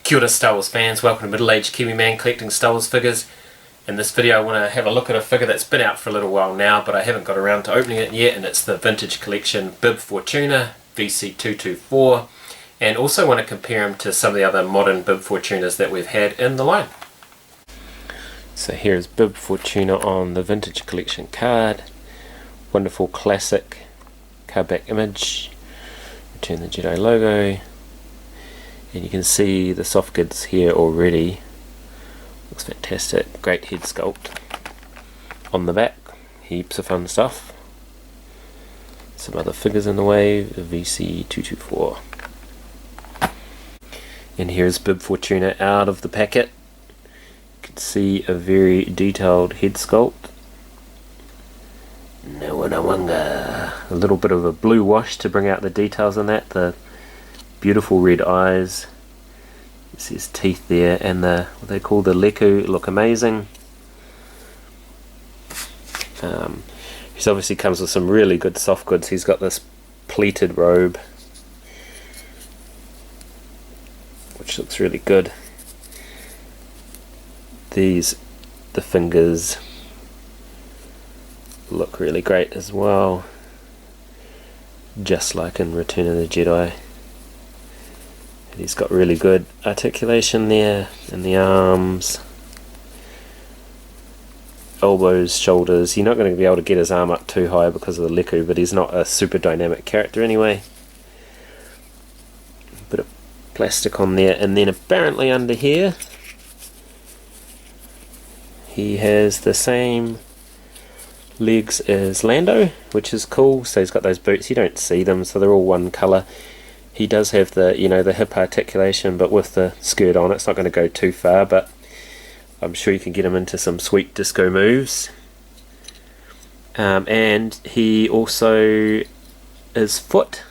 Kia ora Star Wars fans, welcome to Middle-Aged Kiwi Man collecting Star Wars figures. In this video I want to have a look at a figure that's been out for a little while now, but I haven't got around to opening it yet, and it's the Vintage Collection Bib Fortuna VC224, and also want to compare him to some of the other modern Bib Fortunas that we've had in the line. So here's Bib Fortuna on the Vintage Collection card. Wonderful classic card back image. Return the Jedi logo. And you can see the soft goods here already. Looks fantastic. Great head sculpt. On the back, heaps of fun stuff. Some other figures in the way. VC224. And here's Bib Fortuna out of the packet. You can see a very detailed head sculpt. A little bit of a blue wash to bring out the details on that. The beautiful red eyes. You see his teeth there, and what they call the leku look amazing. He obviously comes with some really good soft goods. He's got this pleated robe, which looks really good. The fingers look really great as well, just like in Return of the Jedi. He's got really good articulation there in the arms, elbows, shoulders. You're not going to be able to get his arm up too high because of the leku, but he's not a super dynamic character anyway. Bit of plastic on there, and then apparently under here he has the same legs as Lando, which is cool. So he's got those boots. You don't see them, so they're all one colour. He does have the, the hip articulation, but with the skirt on, it's not going to go too far, but I'm sure you can get him into some sweet disco moves. And he also, his foot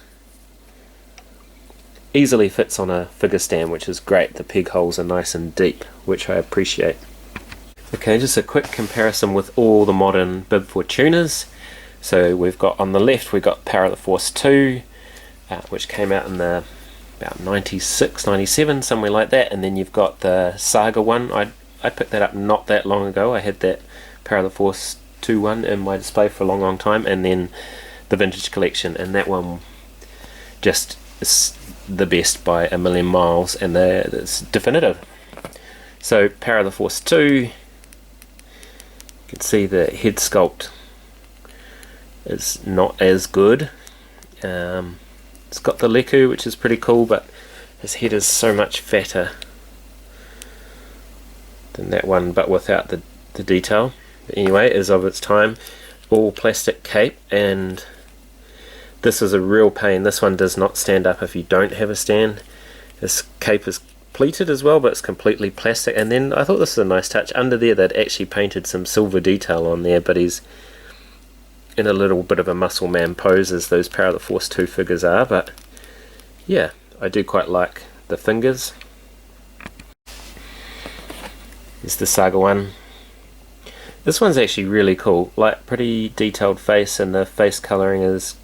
easily fits on a figure stand, which is great. The peg holes are nice and deep, which I appreciate. Okay, just a quick comparison with all the modern Bib Fortunas. So we've got on the left, we've got Power of the Force 2, which came out in the about 96, 97, somewhere like that, and then you've got the Saga one. I picked that up not that long ago. I had that Power of the Force 2 one in my display for a long time, and then the Vintage Collection, and that one just is the best by a million miles, and it's definitive. So Power of the Force 2, you can see the head sculpt is not as good. It's got the leku, which is pretty cool, but his head is so much fatter than that one, but without the detail. But anyway, it is of its time. All plastic cape, and this is a real pain. This one does not stand up if you don't have a stand. This cape is pleated as well, but it's completely plastic. And then I thought this was a nice touch. Under there they'd actually painted some silver detail on there, but he's in a little bit of a muscle man pose, as those Power of the Force 2 figures are. But yeah, I do quite like the fingers. Here's the Saga one. This one's actually really cool, like pretty detailed face, and the face colouring is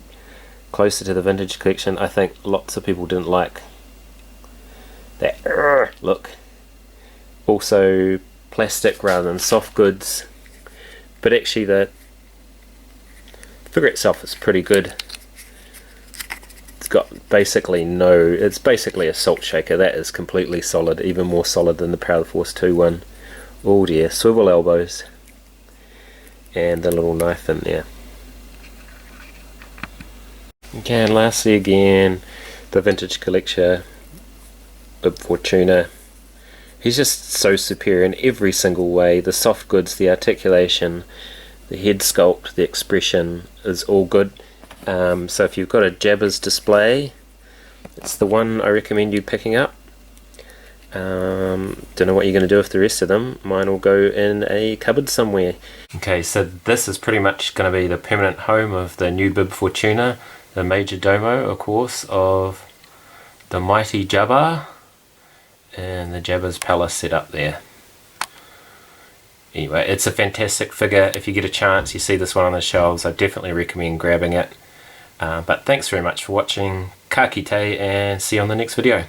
closer to the Vintage Collection. I think lots of people didn't like that look. Also plastic rather than soft goods, but actually the figure itself is pretty good. It's got basically it's basically a salt shaker. That is completely solid, even more solid than the Power of the Force 2 one. Oh dear, swivel elbows, and the little knife in there. Okay, and lastly again, the Vintage Collection Bib Fortuna. He's just so superior in every single way. The soft goods, the articulation, the head sculpt, the expression is all good. So if you've got a Jabba's display, it's the one I recommend you picking up. Don't know what you're going to do with the rest of them. Mine will go in a cupboard somewhere. Okay, so this is pretty much going to be the permanent home of the new Bib Fortuna, the major domo, of course, of the mighty Jabba, and the Jabba's palace set up there. Anyway, it's a fantastic figure. If you get a chance, you see this one on the shelves, I definitely recommend grabbing it. But thanks very much for watching. Ka kite, and see you on the next video.